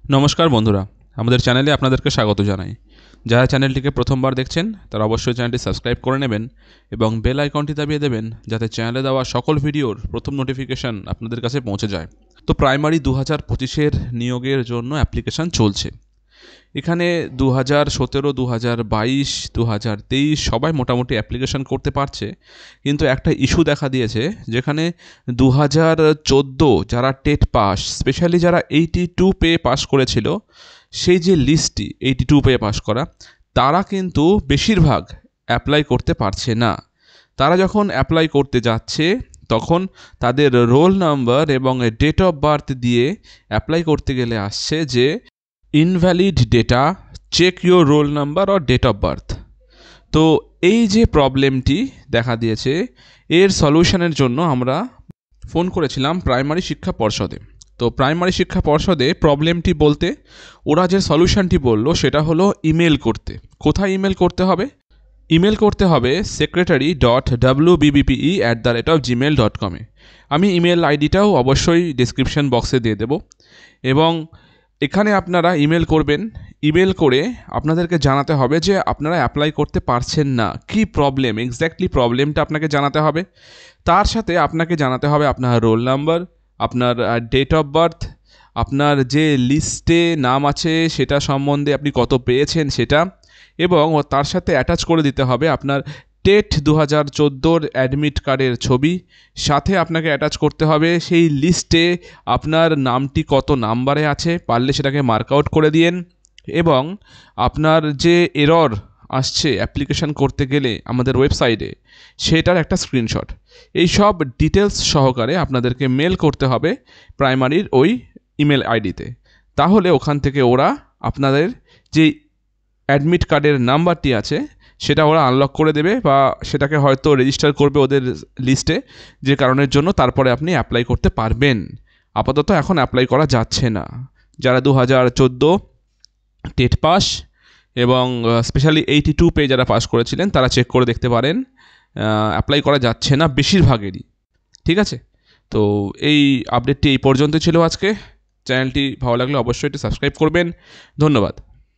নমস্কার বন্ধুরা, আমাদের চ্যানেলে আপনাদেরকে স্বাগত জানাই। যারা চ্যানেলটিকে প্রথমবার দেখছেন তারা অবশ্যই চ্যানেলটি সাবস্ক্রাইব করে নেবেন এবং বেল আইকনটি দাবিয়ে দেবেন যাতে চ্যানেলে দেওয়া সকল ভিডিওর প্রথম নোটিফিকেশান আপনাদের কাছে পৌঁছে যায়। তো প্রাইমারি 2025-এর নিয়োগের জন্য অ্যাপ্লিকেশান চলছে। এখানে 2017, 2022, 2023 সবাই মোটামুটি অ্যাপ্লিকেশান করতে পারছে, কিন্তু একটা ইস্যু দেখা দিয়েছে যেখানে 2014 যারা টেট পাস, স্পেশালি যারা 82 পেয়ে পাস করেছিল, সেই যে লিস্টটি 82 পেয়ে পাস করা, তারা কিন্তু বেশিরভাগ অ্যাপ্লাই করতে পারছে না। তারা যখন অ্যাপ্লাই করতে যাচ্ছে তখন তাদের রোল নাম্বার এবং ডেট অফ বার্থ দিয়ে অ্যাপ্লাই করতে গেলে আসছে যে invalid data, check your roll number or date of birth. তো এই যে প্রবলেমটি দেখা দিয়েছে, এর সলিউশনের জন্য আমরা ফোন করেছিলাম প্রাইমারি শিক্ষা পর্ষদে। তো প্রাইমারি শিক্ষা পর্ষদে প্রবলেমটি বলতে ওরা যে সলিউশনটি বলল সেটা হলো ইমেল করতে। কোথায় ইমেল করতে হবে? ইমেল করতে হবে secretary.wbbpe@gmail.com-এ। আমি ইমেল আইডিটাও অবশ্যই ডেসক্রিপশন বক্সে দিয়ে দেব। এবং এখানে আপনারা ইমেল করবেন। ইমেল করে আপনাদেরকে জানাতে হবে যে আপনারা অ্যাপ্লাই করতে পারছেন না, কি প্রবলেম, এক্স্যাক্টলি প্রবলেমটা আপনাকে জানাতে হবে। তার সাথে আপনাকে জানাতে হবে আপনার রোল নাম্বার, আপনার ডেট অফ বার্থ, আপনার যে লিস্টে নাম আছে সেটা সম্বন্ধে আপনি কত পেয়েছেন সেটা, এবং তার সাথে অ্যাটাচ করে দিতে হবে আপনার টেট 2014-র অ্যাডমিট কার্ডের ছবি। সাথে আপনাকে অ্যাটাচ করতে হবে সেই লিস্টে আপনার নামটি কত নাম্বারে আছে, পারলে সেটাকে মার্ক আউট করে দিন। এবং আপনার যে এরর আসছে অ্যাপ্লিকেশান করতে গেলে আমাদের ওয়েবসাইটে, সেটার একটা স্ক্রিনশট। এই সব ডিটেলস সহকারে আপনাদেরকে মেল করতে হবে প্রাইমারির ওই ইমেল আইডিতে। তাহলে ওখান থেকে ওরা আপনাদের যে অ্যাডমিট কার্ডের নাম্বারটি আছে সেটা ওরা আনলক করে দেবে, বা সেটাকে হয়তো রেজিস্টার করবে ওদের লিস্টে, যে কারণের জন্য তারপরে আপনি অ্যাপ্লাই করতে পারবেন। আপাতত এখন অ্যাপ্লাই করা যাচ্ছে না। যারা 2014 টেট পাস এবং স্পেশালি 82 পেয়ে যারা পাস করেছিলেন তারা চেক করে দেখতে পারেন, অ্যাপ্লাই করা যাচ্ছে না বেশিরভাগেরই। ঠিক আছে? তো এই আপডেটটি এই পর্যন্ত ছিল আজকে। চ্যানেলটি ভালো লাগলে অবশ্যই এটি সাবস্ক্রাইব করবেন। ধন্যবাদ।